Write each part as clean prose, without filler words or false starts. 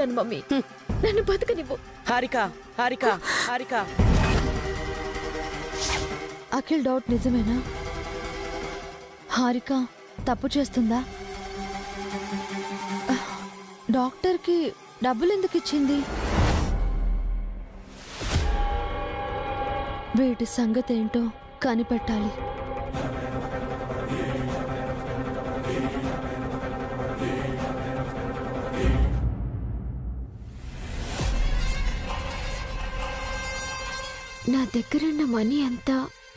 ఉంటాను మమ్మీ. నన్ను బతకనివ్వు. హారిక హారిక హారిక అఖిల్ డౌట్ నిజమేనా? హారిక తప్పు చేస్తుందా? డాక్టర్కి డబ్బులు ఎందుకు ఇచ్చింది? వీటి సంగతి ఏంటో కనిపెట్టాలి. నా దగ్గరున్న మనీ అంతా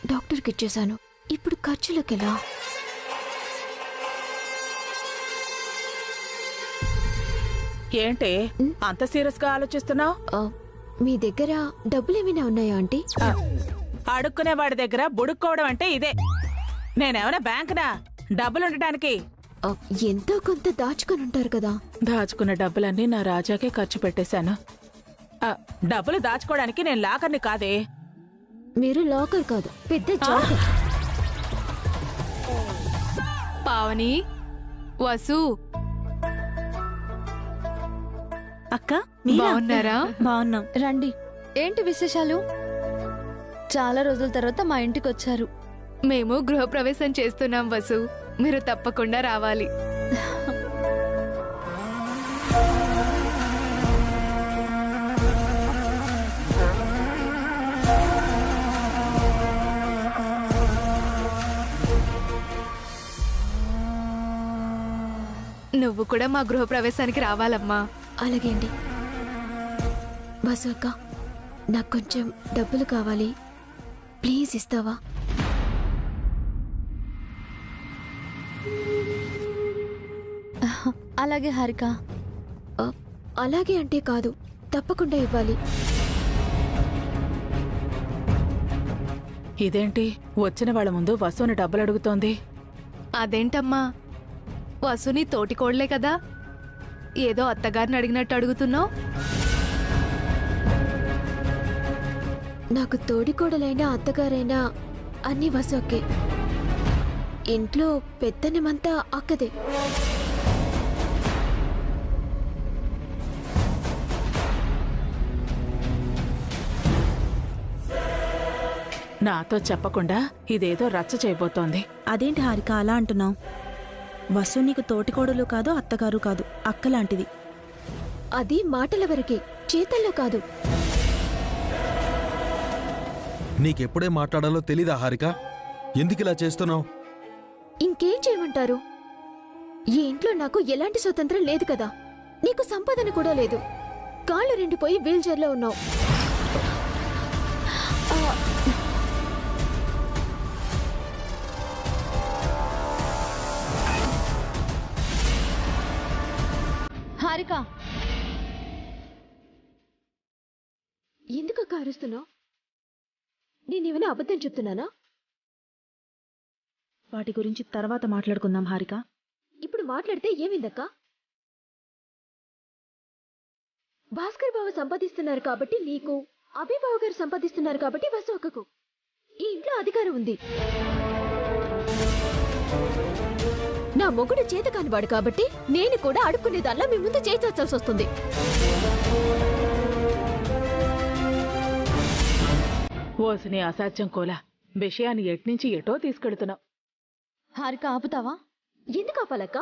డాక్టర్కి ఇచ్చేశాను. ఇప్పుడు ఖర్చులకెలా? ఏంటి అంత సీరియస్ గా ఆలోచిస్తున్నావు? మీ దగ్గర డబ్బులేమైనా ఉన్నాయా ఆంటీ? అడుక్కునే వాడి దగ్గర బుడుక్కోవడం అంటే ఇదే. నేనేమైనా బ్యాంకునా డబ్బులుండటానికి? ఎంతో కొంత దాచుకొని ఉంటారు కదా. దాచుకున్న డబ్బులన్నీ నా రాజాకే ఖర్చు పెట్టేశాను. డబ్బులు దాచుకోవడానికి నేను లాకర్ని కాదే. మీరు లాకర్ కాదు, పెద్ద జాకర్. పావని, వసు, అక్క బాగున్నారా? బాగున్నాం. రండి. ఏంటి విశేషాలు? చాలా రోజుల తర్వాత మా ఇంటికి వచ్చారు. మేము గృహప్రవేశం చేస్తున్నాం వసు, మీరు తప్పకుండా రావాలి. నువ్వు కూడా మా గృహప్రవేశానికి రావాలమ్మా. అలాగే అండి. బసు అక్క, నాకు కొంచెం డబ్బులు కావాలి, ప్లీజ్ ఇస్తావా? అలాగే హారిక. అలాగే అంటే కాదు, తప్పకుండా ఇవ్వాలి. ఇదేంటి వచ్చిన వాళ్ళ ముందు వసుని డబ్బులు అడుగుతోంది? అదేంటమ్మా, వసుని తోటికోడలే కదా, ఏదో అత్తగారిని అడిగినట్టు అడుగుతున్నావు. నాకు తోడికోడలైనా అత్తగారైనా అన్ని వసు అక్కే. ఇంట్లో పెత్తనమంతా అక్కదే. నాతో చెప్పకుండా ఇదేదో రచ్చ చేయబోతోంది. అదేంటి హారిక అలా అంటున్నావు? వసు నీకు తోటికోడలు కాదు, అత్తగారు కాదు, అక్కలాంటిది. అది మాటల వరకే, చేతల్లో కాదు. నీకెప్పుడే మాట్లాడాలో తెలీదా హారిక? ఎందుకిలా చేస్తున్నావు? ఇంకేం చేయమంటారు? ఈ ఇంట్లో నాకు ఎలాంటి స్వతంత్రం లేదు కదా. నీకు సంపాదన కూడా లేదు. కాళ్ళు రెండిపోయి వీల్ చైర్లో ఉన్నావు. హారిక, ఎందుకు కారుస్తున్నావు? నేనేమైనా అబద్ధం చెప్తున్నానా? వాటి గురించి తర్వాత మాట్లాడుకుందాం హారిక. ఇప్పుడు మాట్లాడితే ఏమిందక్క? భాస్కర్ బావ సంపాదిస్తున్నారు కాబట్టి నీకు, అభిబావ గారు సంపాదిస్తున్నారు కాబట్టి వసు అక్కకు ఈ ఇంట్లో అధికారం ఉంది. నా మొగుడు చేత కానివాడు కాబట్టి నేను కూడా అడుక్కునేదాల్లా మీ ముందు చేయించాల్సి వస్తుంది. ఓసిని అసాధ్యం కోలా, విషయాన్ని ఎట్నుంచి ఎటో తీసుకెడుతున్నావు. హారిక ఆపుతావా? ఎందుకు ఆపాలక్క?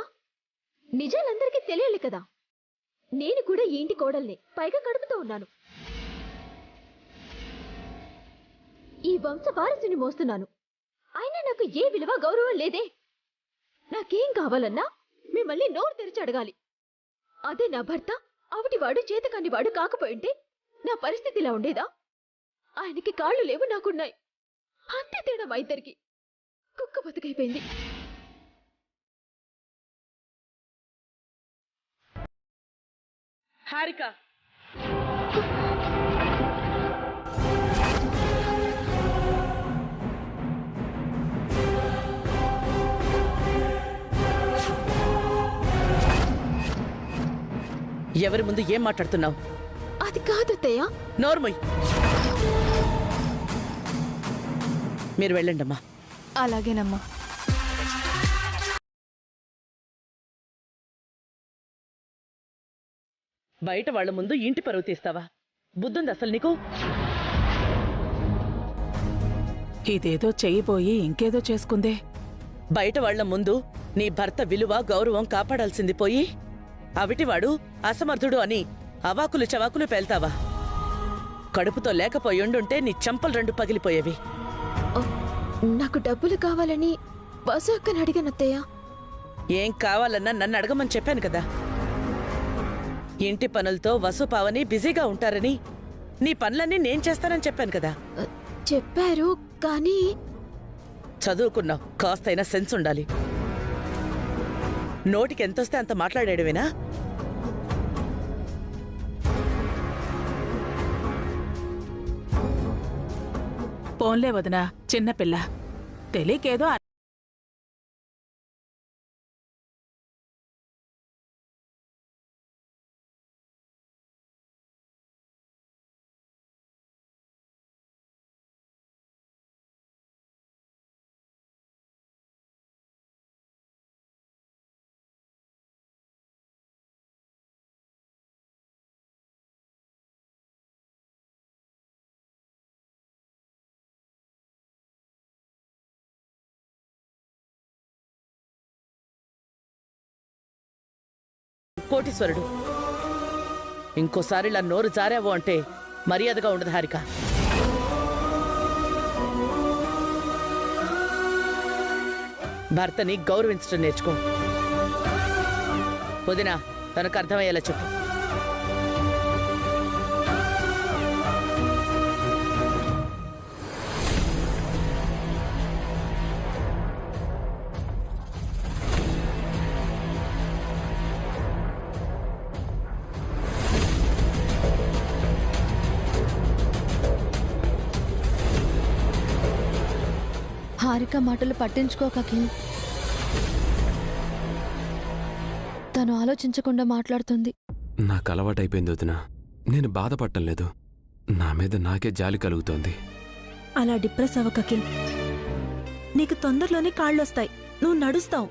నిజాలందరికీ తెలియాలి కదా. నేను కూడా ఈ ఇంటి కోడల్ని, పైగా కడుపుతో ఉన్నాను. ఈ వంశ వారసుని మోస్తున్నాను. అయినా నాకు ఏ విలువ గౌరవం లేదే. నాకేం కావాలన్నా మిమ్మల్ని నోరు తెరిచి అడగాలి. అదే నా భర్త ఆవిటివాడు చేతకానివాడు కాకపోయింటే నా పరిస్థితి ఇలా ఉండేదా? ఆయనకి కాళ్ళు లేవు, నాకున్నాయి. అంతే తేడా మా ఇద్దరికి. కుక్క బతుకైపోయింది. హారిక, ఎవరి ముందు ఏం మాట్లాడుతున్నావు? అది కాదత్తయ్య. నోర్మయ్, మీరు వెళ్ళండమ్మా. అలాగేనమ్మా. బయట వాళ్ళ ముందు ఇంటి పరువు తీస్తావా? బుద్ధుంది అసలు నీకు? ఇదేదో చెయ్యిపోయి ఇంకేదో చేసుకుందే. బయట వాళ్ల ముందు నీ భర్త విలువ గౌరవం కాపాడాల్సింది పోయి అవిటివాడు అసమర్థుడు అని అవాకులు చవాకులు పేల్తావా? కడుపుతో లేకపోయుండుంటే నీ చెంపలు 2 పగిలిపోయేవి. నాకు డబ్బులు కావాలని వసు అక్కని అడిగానత్తయ్య. ఏం కావాలన్నా నన్ను అడగమని చెప్పాను కదా. ఇంటి పనులతో వసు పావని బిజీగా ఉంటారని, నీ పనులన్నీ నేను చేస్తానని చెప్పాను కదా. చెప్పారు కానీ చదువుకున్నావు, కాస్తైనా సెన్స్ ఉండాలి. నోటికి ఎంతొస్తే అంత మాట్లాడేడవేనా? పోన్లే వదినా, చిన్నపిల్ల తెలియకేదో కోటీశ్వరుడు. ఇంకోసారి ఇలా నోరు జారావు అంటే మర్యాదగా ఉండదు హారిక. భర్తని గౌరవించడం నేర్చుకో. వదినా, తనకు అర్థమయ్యేలా చెప్పు. హారిక మాటలు పట్టించుకోక అఖిల్. తను ఆలోచించకుండా మాట్లాడుతుంది. నాకు అలవాటైపోయింది వదినా. నేను బాధపడటం లేదు, నా మీద నాకే జాలి కలుగుతోంది. అలా డిప్రెస్ అవ్వకు అఖిల్. నీకు తొందరలోనే కాళ్ళొస్తాయి, నువ్వు నడుస్తావు.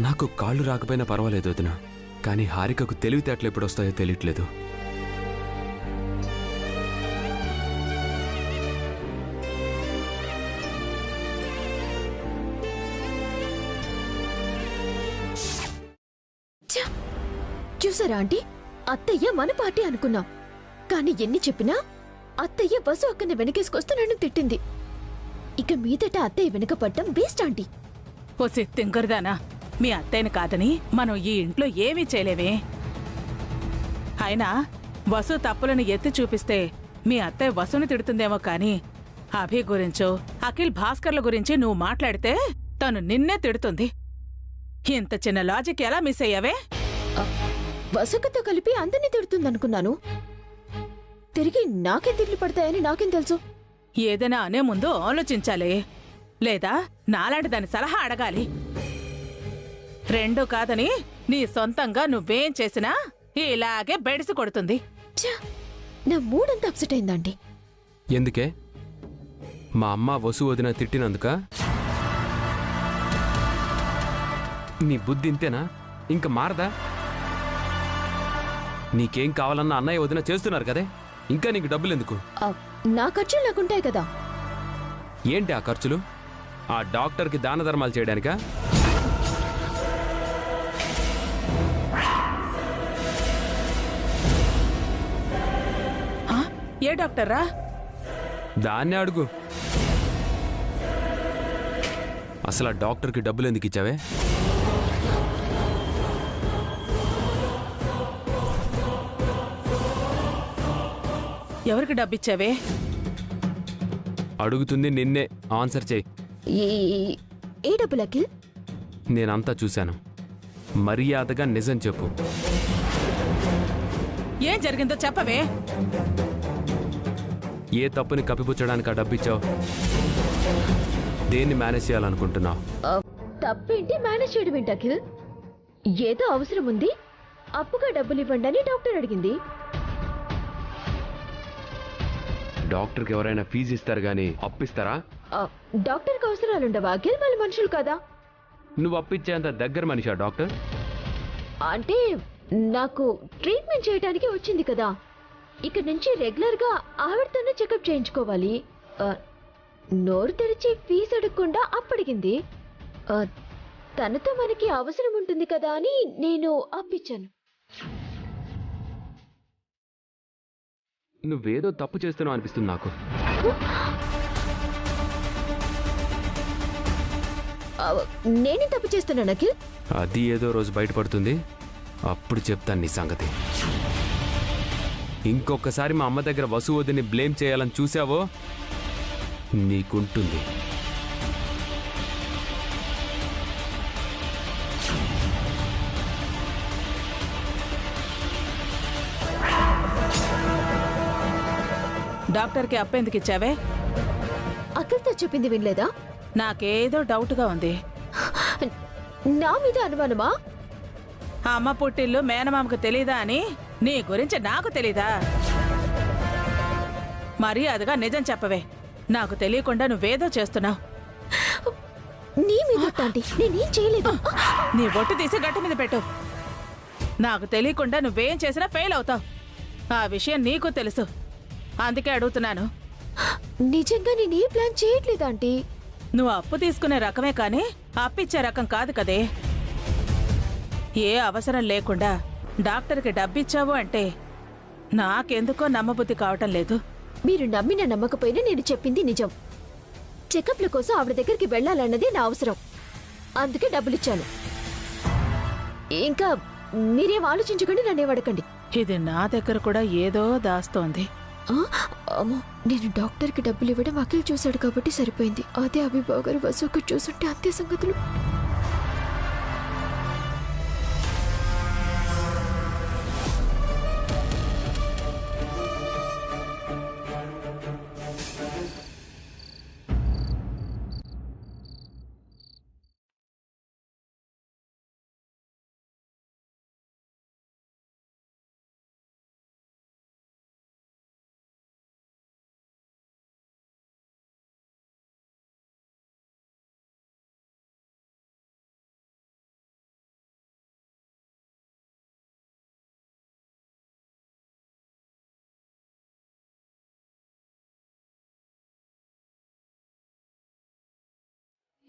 నాకు కాళ్ళు రాకపోయినా పర్వాలేదు వదినా, కానీ హారికకు తెలివితేటలు ఎప్పుడొస్తాయో తెలియట్లేదు. చూసారా ఆంటీ, అత్తయ్య మన పార్టీ అనుకున్నాం, కానీ ఎన్ని చెప్పినా అత్తయ్య వసు అక్కని వెనకేసుకొస్తూ నన్ను తిట్టింది. ఇక మీదట అత్తయ్య వెనకపడ్డం వేస్ట్ ఆంటీ. ఓసి తింకరదానా, మీ అత్తయ్యని కాదని మనం ఈ ఇంట్లో ఏమీ చేయలేవే. అయినా వసు తప్పులను ఎత్తి చూపిస్తే మీ అత్తయ్య వసుని తిడుతుందేమో కానీ అభి గురించో అఖిల్ భాస్కర్ల గురించి నువ్వు మాట్లాడితే తను నిన్నే తిడుతుంది. ఇంత చిన్న లాజిక్ ఎలా మిస్ అయ్యావే? వసుకతో కలిపి అందరినీ తిడుతుందనుకున్నాను. తిరిగి నాకే తిట్లు పడతాయని నాకేం తెలుసు? ఏదైనా అనే ముందు ఆలోచించాలి, లేదా నాలాంటి దాని సలహా అడగాలి. రెండూ కాదని నీ సొంతంగా నువ్వేం చేసినా ఇలాగే బెడిసి కొడుతుంది. నా మూడంతా అప్సెట్ అయిందండి. ఎందుకే? మా అమ్మ వసు వదిన తిట్టినందుక? నీ బుద్ధి ఇంతేనా? ఇంక మారదా? నీకేం కావాలన్నా అన్నయ్య వదిన చేస్తున్నారు కదే, ఇంకా నీకు డబ్బులు ఎందుకు? నా ఖర్చులు నాకుంటాయి కదా. ఏంటి ఆ ఖర్చులు? ఆ డాక్టర్కి దాన ధర్మాలు చేయడానికా? ఏ డాక్టర్రా? దాన్నే అడుగు. అసలు ఆ డాక్టర్కి డబ్బులు ఎందుకు ఇచ్చావే? ఎవరికి డబ్బిచ్చావే? అడుగుతుంది నిన్నే, ఆన్సర్ చేయి. ఏ డబ్బులు అఖిల్? నేనంతా చూశాను, మర్యాదగా నిజం చెప్పు. ఏం జరిగిందో చెప్పవే. ఏ తప్పుని కప్పిపుచ్చడానికి ఆ డబ్బిచ్చావు? దేన్ని మేనేజ్ చేయాలనుకుంటున్నావు? తప్పేంటి మేనేజ్ చేయడం ఏంటి అఖిల్? ఏదో అవసరం ఉంది, అప్పుగా డబ్బులు ఇవ్వండి అని డాక్టర్ అడిగింది. డాక్టర్కి ఎవరైనా ఫీజు ఇస్తారు గానీ అప్పిస్తారా? డాక్టర్కి అవసరాలుండవా అఖిల్? వాళ్ళు మనుషులు కదా. నువ్వు అప్పిచ్చేంత దగ్గర మనిషా డాక్టర్? అంటే నాకు ట్రీట్మెంట్ చేయడానికి వచ్చింది కదా, ఇక్కడి నుంచి రెగ్యులర్గా ఆవిడతోనే చెకప్ చేయించుకోవాలి. నోరు తెరిచి ఫీజు అడగకుండా అప్పడిగింది. తనతో మనకి అవసరం ఉంటుంది కదా అని నేను అప్పించాను. నువ్వేదో తప్పు చేస్తున్నావు అనిపిస్తుంది నాకు. నేనే తప్పు చేస్తున్నాను అఖిల్. అది ఏదో రోజు బయటపడుతుంది, అప్పుడు చెప్తాను నీ సంగతి. ఇంకొకసారి మా అమ్మ దగ్గర వసు వదిని బ్లేమ్ చేయాలని చూసావో నీకుంటుంది. డాక్టర్కి అప్పెందుకు ఇచ్చావే? అఖిల్తో చెప్పింది వినలేదా? నాకేదో డౌట్గా ఉంది. నా మీద అనుమానమా? అమ్మ పుట్టిల్లు మేనమామకు తెలీదా అని నీ గురించి నాకు తెలీదా? మర్యాదగా నిజం చెప్పవే. నాకు తెలియకుండా నువ్వేదో చేస్తున్నావు. నీ మీద తాంటి నేనేం చేయలేదు. నీ బొట్టు తీసి గట్టి మీద పెట్టు. నాకు తెలియకుండా నువ్వేం చేసినా ఫెయిల్ అవుతావు. ఆ విషయం నీకు తెలుసు, అందుకే అడుగుతున్నాను. నిజంగా నేనే ప్లాన్ చేయట్లేదు ఆంటీ. నువ్వు అప్పు తీసుకునే రకమే కానీ అప్పిచ్చే రకం కాదు కదే. ఏ అవసరం లేకుండా డాక్టర్కి డబ్బిచ్చావు అంటే నాకెందుకో నమ్మబుద్ధి కావటం లేదు. మీరు నమ్మినా నమ్మకపోయినా నేను చెప్పింది నిజం. చెకప్ల కోసం ఆవిడ దగ్గరికి వెళ్ళాలన్నదే నా అవసరం, అందుకే డబ్బులిచ్చాను. ఇంకా మీరేం ఆలోచించకండి, నన్నేం అడగండి. ఇది నా దగ్గర కూడా ఏదో దాస్తోంది. అమ్మో, నేను డాక్టర్కి డబ్బులు ఇవ్వడం అఖిల్ చూశాడు కాబట్టి సరిపోయింది. అదే అభిబావ్ గారు వసుకు చూసుంటే అంతే సంగతులు.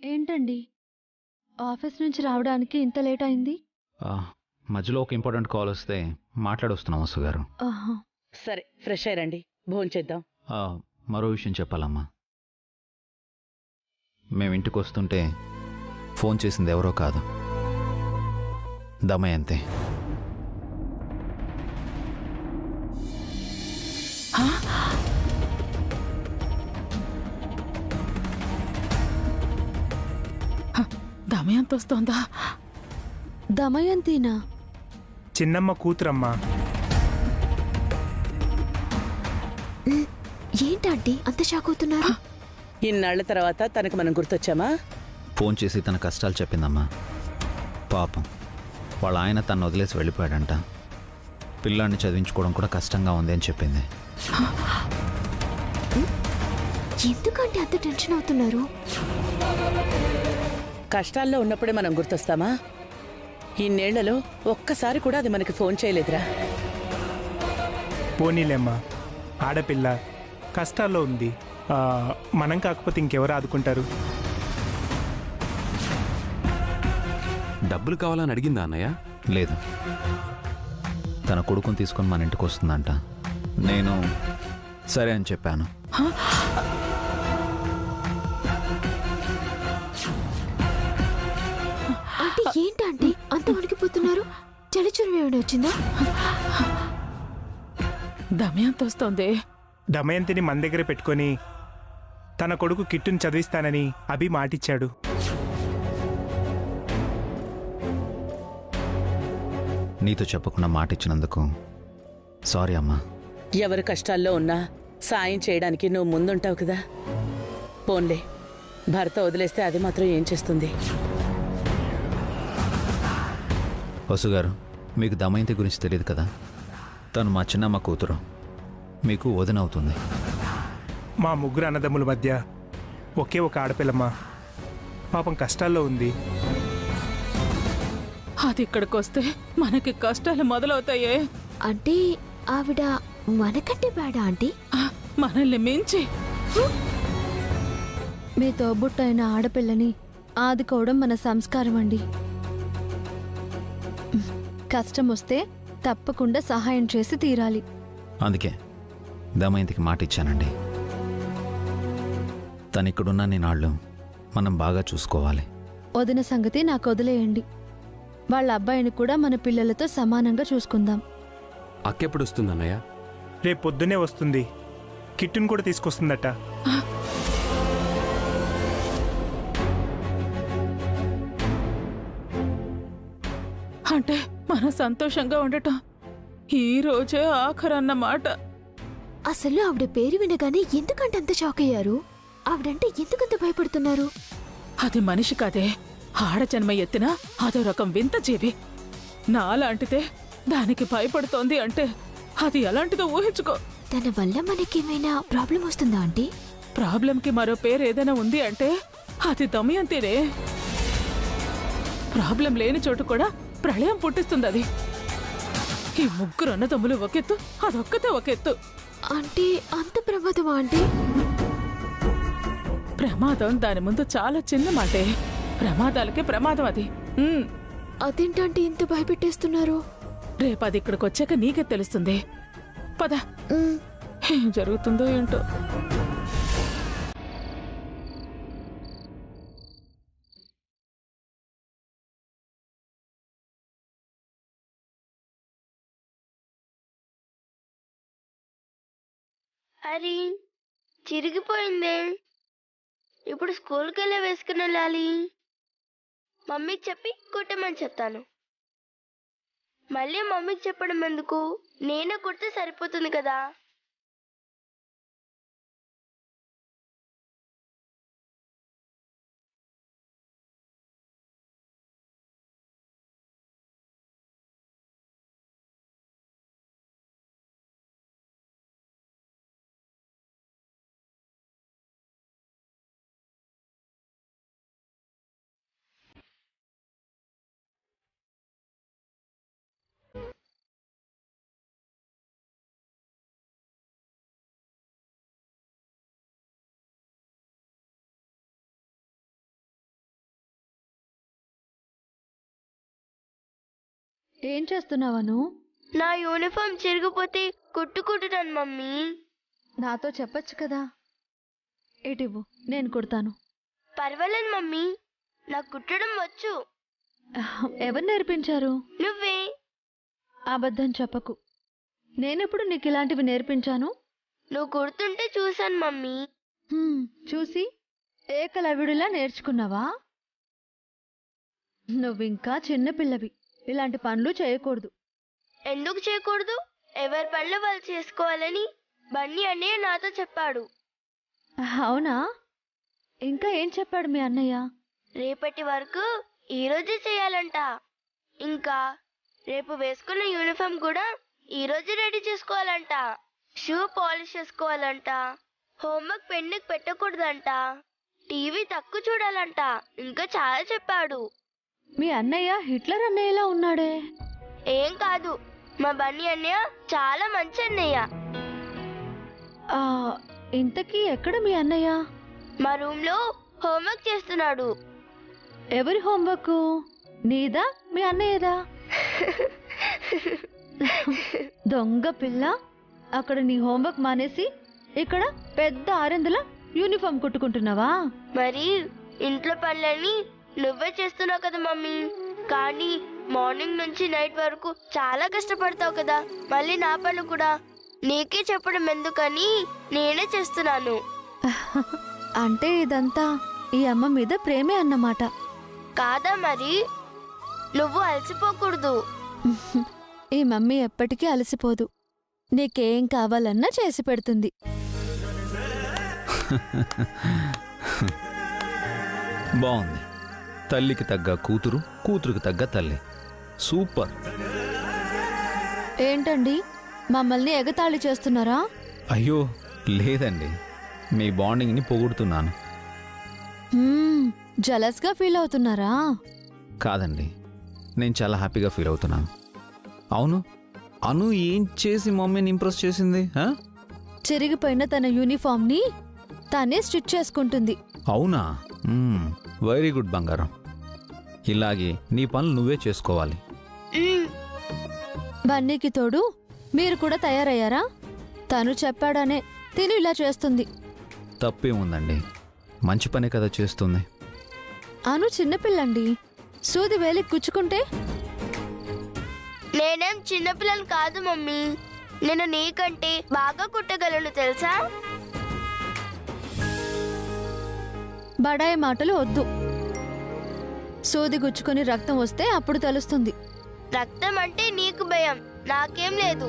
ఏంటండి ఆఫీస్ నుంచి రావడానికి ఇంత లేట్ అయింది? మధ్యలో ఒక ఇంపార్టెంట్ కాల్ వస్తే మాట్లాడొస్తున్నాం వసు గారు. సరే, ఫ్రెష్ అయ్యండి, భోంచేద్దాం. మరో విషయం చెప్పాలమ్మా. మేము ఇంటికి వస్తుంటే ఫోన్ చేసింది ఎవరో కాదు, దమయంతే. దమయంతి వస్తోందా? దమయంతినా? చిన్నమ్మ కూతురమ్మా. ఏంటంటే అంత షాక్ అవుతున్నారు? ఇన్నాళ్ల తర్వాత తనకు మనం గుర్తొచ్చామా? ఫోన్ చేసి తన కష్టాలు చెప్పిందమ్మా. పాపం వాళ్ళ ఆయన తను వదిలేసి వెళ్ళిపోయాడంట. పిల్లాన్ని చదివించుకోవడం కూడా కష్టంగా ఉంది అని చెప్పింది. ఎందుకంటే అంత టెన్షన్ అవుతున్నారు? కష్టాల్లో ఉన్నప్పుడే మనం గుర్తొస్తామా? ఇన్నేళ్లలో ఒక్కసారి కూడా అది మనకి ఫోన్ చేయలేదురా. పోనీలేమ్మా, ఆడపిల్ల కష్టాల్లో ఉంది. మనం కాకపోతే ఇంకెవరు ఆదుకుంటారు? డబ్బులు కావాలని అడిగిందా అన్నయ్య? లేదు, తన కొడుకుని తీసుకొని మన ఇంటికి వస్తుందంట. నేను సరే అని చెప్పాను. అంటే ఏంటంటే అంత వణికిపోతున్నారు? చలిచురం ఏమైనా వచ్చిందా? దమయంతి వస్తోంది. దమయంతిని మన దగ్గర పెట్టుకొని తన కొడుకు కిట్టుని చదివిస్తానని అభి మాటిచ్చాడు. నీతో చెప్పకుండా మాటిచ్చినందుకు సారీ అమ్మా. ఎవరు కష్టాల్లో ఉన్నా సాయం చేయడానికి నువ్వు ముందుంటావు కదా. పోన్లే, భర్త వదిలేస్తే అది మాత్రం ఏం చేస్తుంది? వసుగారు, మీకు దమయంతి గురించి తెలియదు కదా. తను మా చిన్నమ్మ కూతురు, మీకు వదినవుతుంది. మా ముగ్గురు అన్నదమ్ముల మధ్య ఒకే ఒక ఆడపిల్లమ్మ. పాపం కష్టాల్లో ఉంది. అది ఇక్కడికొస్తే మనకి కష్టాలు మొదలవుతాయే. అంటే ఆవిడ మనకంటే బేడా ఆంటీ? మనల్ని మించి. మీ తోబుట్టైన ఆడపిల్లని ఆదుకోవడం మన సంస్కారం అండి. కష్టం వస్తే తప్పకుండా సహాయం చేసి తీరాలి. అందుకే దమయంతికి మాట ఇచ్చానండి. తనిక్కడున్న నేనాళ్ళు మనం బాగా చూసుకోవాలి. వదిన సంగతి నాకు వదిలేయండి. వాళ్ళ అబ్బాయిని కూడా మన పిల్లలతో సమానంగా చూసుకుందాం. అక్కెప్పుడు వస్తుంది అన్నయ్య? రేపు పొద్దునే వస్తుంది. కిట్టును కూడా తీసుకొస్తుందట. అంటే మనం సంతోషంగా ఉండటం ఈ రోజే ఆఖరన్నమాట. అసలు ఆవిడ పేరు వినగానే ఎందుకంటే అంత షాక్ అయ్యారు? ఆవిడంటే ఎందుకంత భయపడుతున్నారు? అది మనిషి కాదే, ఆడజన్మ ఎత్తిన అదో రకం వింత జీవి. నాలాంటిదే దానికి భయపడుతోంది అంటే అది ఎలాంటిదో ఊహించుకో. తన వల్ల మనకేమైనా ప్రాబ్లం వస్తుందా ఆంటీ? ప్రాబ్లంకి మరో పేరు ఏదైనా ఉంది అంటే అది దమయంతినే. ప్రాబ్లం లేని చోటు కూడా ప్రళయం పుట్టిస్తుంది అది. ఈ ముగ్గురు అన్నదమ్ములు ఒకెత్తు, అదొక్కతే ఒకెత్తు. అంటే అంత ప్రమాదమా ఆంటీ? ప్రమాదం దాని ముందు చాలా చిన్న మాటే. ప్రమాదాలకే ప్రమాదం అది. అదేంటంటే ఇంత భయపెట్టేస్తున్నారు? రేపది ఇక్కడికి వచ్చాక నీకే తెలుస్తుంది. పద, ఏం జరుగుతుందో ఏంటో. అరే చిరిగిపోయిందే. ఇప్పుడు స్కూల్కి వెళ్ళి వేసుకుని వెళ్ళాలి. మమ్మీకి చెప్పి కుట్టమని చెప్తాను. మళ్ళీ మమ్మీకి చెప్పడం ఎందుకు? నేనే కుడితే సరిపోతుంది కదా. ఏం చేస్తున్నావను? నా యూనిఫామ్ చిరిగిపోతే కుట్టుకుంటున్నాను మమ్మీ. నాతో చెప్పొచ్చు కదా. ఇటివ్వు, నేను కుడతాను. పర్వాలేదు మమ్మీ, నాకు కుట్టడం వచ్చు. ఎవరు నేర్పించారు? నువ్వే. అబద్ధం చెప్పకు. నేనెప్పుడు నీకు ఇలాంటివి నేర్పించాను? నువ్వు కుడుతుంటే చూశాను మమ్మీ. చూసి ఏకలవ్యుడిలా నేర్చుకున్నావా? నువ్వింకా చిన్నపిల్లవి, ఇలాంటి పనులు చేయకూడదు. ఎందుకు చేయకూడదు? ఎవరి పనులు వాళ్ళు చేసుకోవాలని బన్నీ అన్నయ్య నాతో చెప్పాడు. అవునా? ఇంకా ఏం చెప్పాడు మీ అన్నయ్య? రేపటి వరకు ఈరోజే చేయాలంట. ఇంకా రేపు వేసుకున్న యూనిఫామ్ కూడా ఈరోజు రెడీ చేసుకోవాలంట. షూ పాలిష్ చేసుకోవాలంట. హోంవర్క్ పెన్నుకి పెట్టకూడదంట. టీవీ తక్కువ చూడాలంట. ఇంకా చాలా చెప్పాడు. మీ అన్నయ్య హిట్లర్ అన్నయ్యలా ఉన్నాడే. ఏం కాదు, మా బన్నీ అన్నయ్య చాలా మంచి అన్నయ్య. ఇంతకీ ఎక్కడ మీ అన్నయ్య? మా రూమ్ లో హోంవర్క్ చేస్తున్నాడు. ఎవరి హోంవర్క్? నీదా మీ అన్నయ్యదా? దొంగ పిల్ల, అక్కడ నీ హోంవర్క్ మానేసి ఇక్కడ పెద్ద ఆరెందుల యూనిఫామ్ కుట్టుకుంటున్నావా? మరి ఇంట్లో పనులన్నీ నువ్వే చేస్తున్నావు కదా మమ్మీ. కానీ మార్నింగ్ నుంచి నైట్ వరకు చాలా కష్టపడతావు కదా. మళ్ళీ నా పనులు కూడా నీకే చెప్పడం ఎందుకని నేనే చేస్తున్నాను. అంటే ఇదంతా ఈ అమ్మ మీద ప్రేమే అన్నమాట. కాదా మరి? నువ్వు అలసిపోకూడదు. ఈ మమ్మీ ఎప్పటికీ అలసిపోదు. నీకేం కావాలన్నా చేసి పెడుతుంది. బాగుంది. తల్లికి తగ్గ కూతురు, కూతురుకి తగ్గ తల్లి. సూపర్. ఏంటండి, మమ్మల్ని ఎగతాళి చేస్తున్నారా? అయ్యో లేదండి, మీ బాండింగ్ని పొగుడుతున్నాను. జలస్గా ఫీల్ అవుతున్నారా? కాదండి, నేను చాలా హ్యాపీగా ఫీల్ అవుతున్నాను. అవును, అను ఏం చేసి మమ్మీని ఇంప్రెస్ చేసింది? చిరిగిపోయిన తన యూనిఫామ్ని తానే స్టిచ్ చేసుకుంటుంది. అవునా? వెరీ గుడ్ బంగారం. ఇలాగే నీ పనులు నువ్వే చేసుకోవాలి. బన్నీకి తోడు మీరు కూడా తయారయ్యారా? తను చెప్పాడనే తిను ఇలా చేస్తుంది. తప్పేముందండి, మంచి పనే కదా చేస్తుంది. అను చిన్నపిల్లండి, సూది వేలికి గుచ్చుకుంటే. నేనేం చిన్నపిల్లలు కాదు మమ్మీ, నేను నీకంటే బాగా కుట్టగలను తెలుసా? బడాయి మాటలు వద్దు. సూది గుచ్చుకొని రక్తం వస్తే అప్పుడు తెలుస్తుంది. రక్తం అంటే నీకు భయం, నాకేం లేదు.